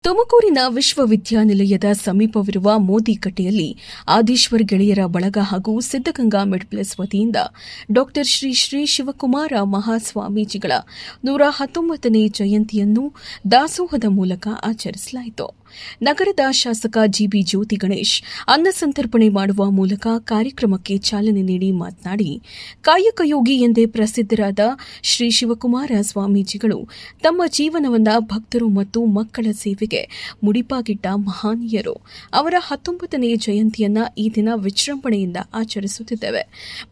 ತುಮಕೂರಿನ ವಿಶ್ವವಿದ್ಯಾನಿಲಯದ ಸಮೀಪವಿರುವ ಮೋದಿಕಟ್ಟೆಯಲ್ಲಿ ಆದೀಶ್ವರ್ ಗೆಳೆಯರ ಬಳಗ ಹಾಗೂ ಸಿದ್ದಗಂಗಾ ಮಿಡ್ಪ್ಲಸ್ ವತಿಯಿಂದ ಡಾ ಶ್ರೀ ಶ್ರೀ ಶಿವಕುಮಾರ ಮಹಾಸ್ವಾಮೀಜಿಗಳ 119ನೇ ಜಯಂತಿಯನ್ನು ದಾಸೋಹದ ಮೂಲಕ ಆಚರಿಸಲಾಯಿತು. ನಗರದ ಶಾಸಕ ಜಿಬಿ ಜ್ಯೋತಿ ಗಣೇಶ್ ಅನ್ನ ಸಂತರ್ಪಣೆ ಮಾಡುವ ಮೂಲಕ ಕಾರ್ಯಕ್ರಮಕ್ಕೆ ಚಾಲನೆ ನೀಡಿ ಮಾತನಾಡಿ, ಕಾಯಕಯೋಗಿ ಎಂದೇ ಪ್ರಸಿದ್ಧರಾದ ಶ್ರೀ ಶಿವಕುಮಾರ ಸ್ವಾಮೀಜಿಗಳು ತಮ್ಮ ಜೀವನವನ್ನ ಭಕ್ತರು ಮತ್ತು ಮಕ್ಕಳ ಸೇವೆಗೆ ಮುಡಿಪಾಗಿಟ್ಟ ಮಹಾನೀಯರು. ಅವರ 19ನೇ ಜಯಂತಿಯನ್ನ ಈ ದಿನ ವಿಜೃಂಭಣೆಯಿಂದ ಆಚರಿಸುತ್ತಿದ್ದೇವೆ.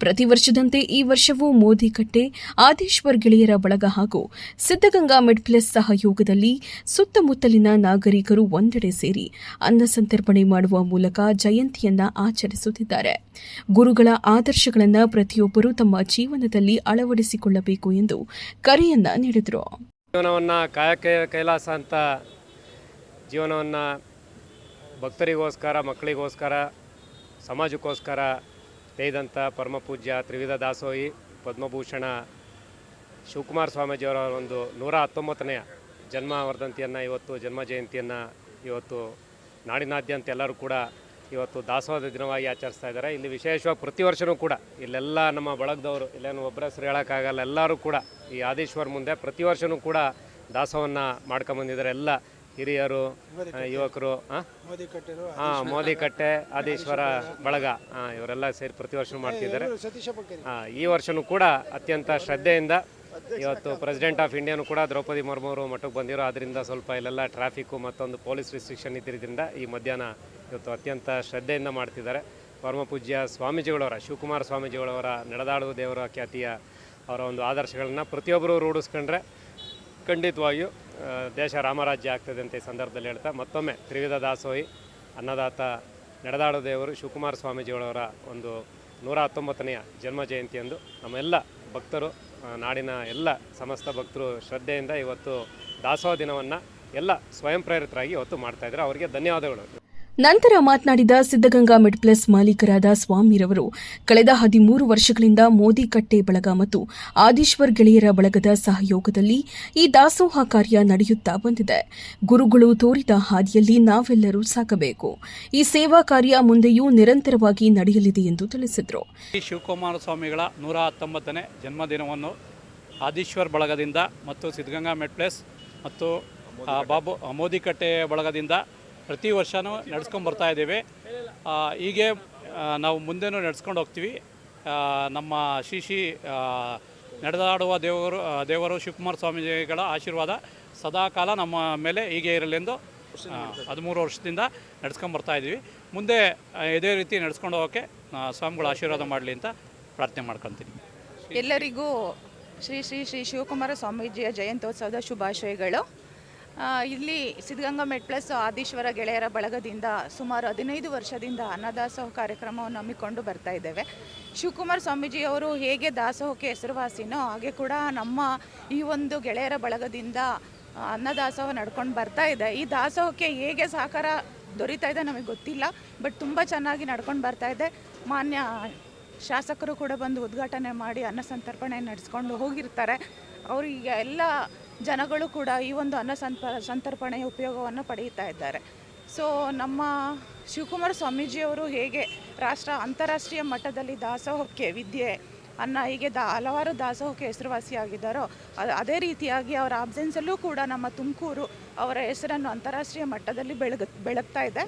ಪ್ರತಿ ವರ್ಷದಂತೆ ಈ ವರ್ಷವೂ ಮೋದಿಕಟ್ಟೆ, ಆದೀಶ್ವರ್ ಗೆಳೆಯರ ಬಳಗ ಹಾಗೂ ಸಿದ್ದಗಂಗಾ ಮಿಡ್ಪ್ಲಸ್ ಸಹಯೋಗದಲ್ಲಿ ಸುತ್ತಮುತ್ತಲಿನ ನಾಗರಿಕರು ಒಂದೆಡೆ ಸೇರಿ ಅನ್ನ ಸಂತರ್ಪಣೆ ಮಾಡುವ ಮೂಲಕ ಜಯಂತಿಯನ್ನ ಆಚರಿಸುತ್ತಿದ್ದಾರೆ. ಗುರುಗಳ ಆದರ್ಶಗಳನ್ನು ಪ್ರತಿಯೊಬ್ಬರೂ ತಮ್ಮ ಜೀವನದಲ್ಲಿ ಅಳವಡಿಸಿಕೊಳ್ಳಬೇಕು ಎಂದು ಕರೆಯನ್ನ ನೀಡಿದರು. ಜೀವನವನ್ನ ಕೈಲಾಸ ಅಂತ ಜೀವನವನ್ನ ಭಕ್ತರಿಗೋಸ್ಕರ, ಮಕ್ಕಳಿಗೋಸ್ಕರ, ಸಮಾಜಕ್ಕೋಸ್ಕರ ತೆಗೆದಂಥ ಪರಮಪೂಜ್ಯ ತ್ರಿವಿಧ ದಾಸೋಹಿ ಪದ್ಮಭೂಷಣ ಶಿವಕುಮಾರ ಸ್ವಾಮೀಜಿಯವರ ಒಂದು 119ನೇ ಜನ್ಮ ವರ್ಧಂತಿಯನ್ನು ಜನ್ಮ ಜಯಂತಿಯನ್ನು ಇವತ್ತು ನಾಡಿನಾದ್ಯಂತ ಎಲ್ಲರೂ ಕೂಡ ಇವತ್ತು ದಾಸೋಹದ ದಿನವಾಗಿ ಆಚರಿಸ್ತಾ ಇದ್ದಾರೆ. ಇಲ್ಲಿ ವಿಶೇಷವಾಗಿ ಪ್ರತಿ ವರ್ಷವೂ ಕೂಡ ಇಲ್ಲೆಲ್ಲ ನಮ್ಮ ಬಳಗದವರು, ಇಲ್ಲೇನು ಒಬ್ಬರ ಹೆಸರು ಹೇಳೋಕ್ಕಾಗಲ್ಲ, ಎಲ್ಲರೂ ಕೂಡ ಈ ಆದೀಶ್ವರ್ ಮುಂದೆ ಪ್ರತಿ ವರ್ಷವೂ ಕೂಡ ದಾಸೋಹವನ್ನು ಮಾಡ್ಕೊಂಬಂದಿದ್ದಾರೆ. ಎಲ್ಲ ಹಿರಿಯರು, ಯುವಕರು, ಮೋದಿಕಟ್ಟೆ, ಆದೀಶ್ವರ ಬಳಗ ಇವರೆಲ್ಲ ಸೇರಿ ಪ್ರತಿ ವರ್ಷವೂ ಮಾಡ್ತಿದ್ದಾರೆ. ಈ ವರ್ಷವೂ ಕೂಡ ಅತ್ಯಂತ ಶ್ರದ್ಧೆಯಿಂದ ಇವತ್ತು ಪ್ರೆಸಿಡೆಂಟ್ ಆಫ್ ಇಂಡಿಯಾನು ಕೂಡ ದ್ರೌಪದಿ ಮುರ್ಮು ಅವರು ಮಠಕ್ಕೆ ಬಂದಿರೋ, ಅದರಿಂದ ಸ್ವಲ್ಪ ಇಲ್ಲೆಲ್ಲ ಟ್ರಾಫಿಕ್ಕು ಮತ್ತೊಂದು ಪೊಲೀಸ್ ರಿಸ್ಟ್ರಿಕ್ಷನ್ ಇದ್ದಿದ್ದರಿಂದ ಈ ಮಧ್ಯಾಹ್ನ ಇವತ್ತು ಅತ್ಯಂತ ಶ್ರದ್ಧೆಯಿಂದ ಮಾಡ್ತಿದ್ದಾರೆ. ಪರಮಪೂಜ್ಯ ಸ್ವಾಮೀಜಿಗಳವರ, ಶಿವಕುಮಾರ ಸ್ವಾಮೀಜಿಗಳವರ ನಡೆದಾಡುವ ದೇವರ ಖ್ಯಾತಿಯ ಅವರ ಒಂದು ಆದರ್ಶಗಳನ್ನು ಪ್ರತಿಯೊಬ್ಬರು ರೂಢಿಸ್ಕೊಂಡ್ರೆ ಖಂಡಿತವಾಗಿಯೂ ದೇಶ ರಾಮರಾಜ್ಯ ಆಗ್ತದೆ ಅಂತ ಈ ಸಂದರ್ಭದಲ್ಲಿ ಹೇಳ್ತಾ ಮತ್ತೊಮ್ಮೆ ತ್ರಿವಿಧ ದಾಸೋಹಿ ಅನ್ನದಾತ ನಡೆದಾಡುವ ದೇವರು ಶಿವಕುಮಾರ ಸ್ವಾಮೀಜಿಗಳವರ ಒಂದು 119ನೆಯ ಜನ್ಮ ಜಯಂತಿಯಂದು ನಮ್ಮೆಲ್ಲ ಭಕ್ತರು, ನಾಡಿನ ಎಲ್ಲ ಸಮಸ್ತ ಭಕ್ತರು ಶ್ರದ್ಧೆಯಿಂದ ಇವತ್ತು ದಾಸೋಹ ದಿನವನ್ನು ಎಲ್ಲ ಸ್ವಯಂ ಪ್ರೇರಿತರಾಗಿ ಇವತ್ತು ಮಾಡ್ತಾಯಿದ್ದಾರೆ. ಅವರಿಗೆ ಧನ್ಯವಾದಗಳು. ನಂತರ ಮಾತನಾಡಿದ ಸಿದ್ದಗಂಗಾ ಮಿಡ್ಪ್ಲಸ್ ಮಾಲೀಕರಾದ ಸ್ವಾಮಿರವರು, ಕಳೆದ 13 ವರ್ಷಗಳಿಂದ ಮೋದಿಕಟ್ಟೆ ಬಳಗ ಮತ್ತು ಆದೀಶ್ವರ್ ಗೆಳೆಯರ ಬಳಗದ ಸಹಯೋಗದಲ್ಲಿ ಈ ದಾಸೋಹ ಕಾರ್ಯ ನಡೆಯುತ್ತಾ ಬಂದಿದೆ. ಗುರುಗಳು ತೋರಿದ ಹಾದಿಯಲ್ಲಿ ನಾವೆಲ್ಲರೂ ಸಾಗಬೇಕು. ಈ ಸೇವಾ ಕಾರ್ಯ ಮುಂದೆಯೂ ನಿರಂತರವಾಗಿ ನಡೆಯಲಿದೆ ಎಂದು ತಿಳಿಸಿದರು. ಶಿವಕುಮಾರ ಸ್ವಾಮಿಗಳ 119ನೇ ಜನ್ಮದಿನವನ್ನು ಆದೀಶ್ವರ್ ಬಳಗದಿಂದ ಮತ್ತು ಸಿದ್ದಗಂಗಾ ಮಿಡ್ಪ್ಲಸ್ ಮತ್ತು ಮೋದಿಕಟ್ಟೆ ಬಳಗದಿಂದ ಪ್ರತಿ ವರ್ಷವೂ ನಡೆಸ್ಕೊಂಡು ಬರ್ತಾ ಇದ್ದೇವೆ. ಹೀಗೆ ನಾವು ಮುಂದೆನೂ ನಡೆಸ್ಕೊಂಡು ಹೋಗ್ತೀವಿ. ನಮ್ಮ ಶ್ರೀ ನಡೆದಾಡುವ ದೇವರು ಶಿವಕುಮಾರ ಸ್ವಾಮೀಜಿಗಳ ಆಶೀರ್ವಾದ ಸದಾಕಾಲ ನಮ್ಮ ಮೇಲೆ ಹೀಗೆ ಇರಲೆಂದು 13 ವರ್ಷದಿಂದ ನಡೆಸ್ಕೊಂಡು ಬರ್ತಾ ಇದ್ದೀವಿ. ಮುಂದೆ ಇದೇ ರೀತಿ ನಡೆಸ್ಕೊಂಡು ಹೋಗೋಕ್ಕೆ ಸ್ವಾಮಿಗಳ ಆಶೀರ್ವಾದ ಮಾಡಲಿ ಅಂತ ಪ್ರಾರ್ಥನೆ ಮಾಡ್ಕೊತೀನಿ. ಎಲ್ಲರಿಗೂ ಶ್ರೀ ಶ್ರೀ ಶ್ರೀ ಶಿವಕುಮಾರ ಸ್ವಾಮೀಜಿಯ ಜಯಂತ್ಯೋತ್ಸವದ ಶುಭಾಶಯಗಳು. ಇಲ್ಲಿ ಸಿದ್ದಗಂಗಾ ಮಿಡ್ಪ್ಲಸ್ ಆದೀಶ್ವರ ಗೆಳೆಯರ ಬಳಗದಿಂದ ಸುಮಾರು 15 ವರ್ಷದಿಂದ ಅನ್ನದಾಸೋಹ ಕಾರ್ಯಕ್ರಮವನ್ನು ಹಮ್ಮಿಕೊಂಡು ಬರ್ತಾ ಇದ್ದೇವೆ. ಶಿವಕುಮಾರ ಸ್ವಾಮೀಜಿಯವರು ಹೇಗೆ ದಾಸೋಹಕ್ಕೆ ಹೆಸರುವಾಸಿನೋ ಹಾಗೆ ಕೂಡ ನಮ್ಮ ಈ ಒಂದು ಗೆಳೆಯರ ಬಳಗದಿಂದ ಅನ್ನದಾಸೋಹ ನಡ್ಕೊಂಡು ಬರ್ತಾ ಇದೆ. ಈ ದಾಸೋಹಕ್ಕೆ ಹೇಗೆ ಸಹಕಾರ ದೊರೀತಾ ಇದೆ ನಮಗೆ ಗೊತ್ತಿಲ್ಲ, ಬಟ್ ತುಂಬ ಚೆನ್ನಾಗಿ ನಡ್ಕೊಂಡು ಬರ್ತಾ ಇದೆ. ಮಾನ್ಯ ಶಾಸಕರು ಕೂಡ ಬಂದು ಉದ್ಘಾಟನೆ ಮಾಡಿ ಅನ್ನ ಸಂತರ್ಪಣೆ ನಡೆಸ್ಕೊಂಡು ಹೋಗಿರ್ತಾರೆ. ಅವರಿಗೆ ಎಲ್ಲ ಜನಗಳು ಕೂಡ ಈ ಒಂದು ಅನ್ನ ಸಂತರ್ಪಣೆಯ ಉಪಯೋಗವನ್ನು ಪಡೆಯುತ್ತಾ ಇದ್ದಾರೆ. ಸೊ ನಮ್ಮ ಶಿವಕುಮಾರ ಸ್ವಾಮೀಜಿಯವರು ಹೇಗೆ ಅಂತಾರಾಷ್ಟ್ರೀಯ ಮಟ್ಟದಲ್ಲಿ ದಾಸೋಹಕ್ಕೆ ವಿದ್ಯೆ, ಅನ್ನ ಹೀಗೆ ಹಲವಾರು ದಾಸೋಹಕ್ಕೆ ಹೆಸರುವಾಸಿಯಾಗಿದ್ದಾರೋ ಅದೇ ರೀತಿಯಾಗಿ ಅವರ ಆಬ್ಸೆನ್ಸಲ್ಲೂ ಕೂಡ ನಮ್ಮ ತುಮಕೂರು ಅವರ ಹೆಸರನ್ನು ಅಂತಾರಾಷ್ಟ್ರೀಯ ಮಟ್ಟದಲ್ಲಿ ಬೆಳಗ್ತಾ ಇದೆ.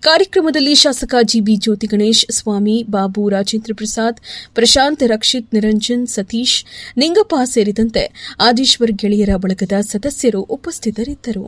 ಕಾರ್ಯಕ್ರಮದಲ್ಲಿ ಶಾಸಕ ಜಿಬಿ ಜ್ಯೋತಿ ಗಣೇಶ್, ಸ್ವಾಮಿ, ಬಾಬು, ರಾಜೇಂದ್ರ ಪ್ರಸಾದ್, ಪ್ರಶಾಂತ್, ರಕ್ಷಿತ್, ನಿರಂಜನ್, ಸತೀಶ್, ನಿಂಗಪ್ಪ ಸೇರಿದಂತೆ ಆದೀಶ್ವರ್ ಗೆಳೆಯರ ಬಳಗದ ಸದಸ್ಯರು ಉಪಸ್ಥಿತರಿದ್ದರು.